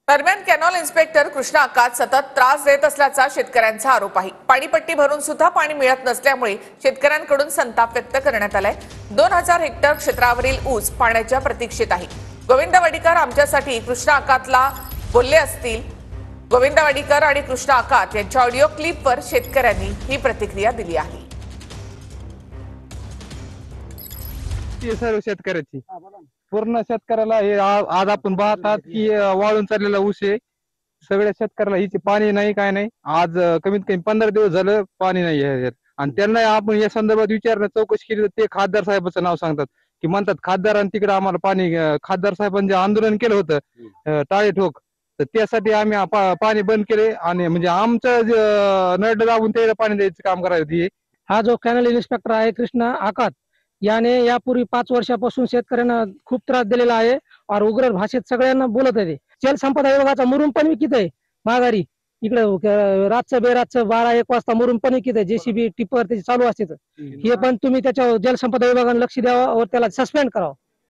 दरम्यान canal inspector Krishna आकात सतत त्रास देत असल्याचा शेतकऱ्यांचा आरोप आहे। पाणीपट्टी भरून सुद्धा पाणी मिळत नसल्यामुळे शेतकऱ्यांकडून संताप व्यक्त करण्यात आलाय। 2000 हेक्टर क्षेत्रावरील ऊस पाण्याच्या प्रतीक्षेत आहे। गोविंद वाडीकर आमच्यासाठी कृष्णा आकातला बोलले असतील। गोविंद वाडीकर आणि कृष्णा आकात यांच्या ऑडिओ क्लिपवर शेतकऱ्यांनी ही प्रतिक्रिया दिली आहे। सर्व शेतकऱ्याची पूर्ण शेतकऱ्याला हे आज आपण पाहतात की वाळून चाललेला ऊस आहे। सगळ्या शेतकऱ्याला हिचे पाणी नाही काय नाही। आज कमीत कमी 15 दिवस झालं पाणी नाही आहे आणि त्यांना आपण या संदर्भात विचारणं चौकशी केली तर ते खासदार साहेबांचं नाव सांगतात की म्हणतात खासदारांनी तिकडे आम्हाला पाणी खासदार साहेबांनी जे आंदोलन केलं होतं टाळे ठोक तर त्यासाठी आम्ही पाणी बंद केले आणि म्हणजे आमचं नळ दाबून त्याला पाणी द्यायचं काम करायचं। हा जो कॅनल इन्स्पेक्टर आहे कृष्णा आकात याने यापूर्वी 5 वर्षापासून शेतकऱ्यांना खूप त्रास दिलेला आहे और उग्र भाषेत सगळ्यांना बोलत आहे। जलसंपदा विभागाचा मुरुम पण विकित आहे माघारी इकडे रातचं बेरातचं 12-1 वाजता मुरुम पण विकित आहे। जेसीबी टिपर त्याचे चालू असते हे पण तुम्ही त्याच्या जलसंपदा विभागाने लक्ष द्यावं और त्याला सस्पेंड करावं।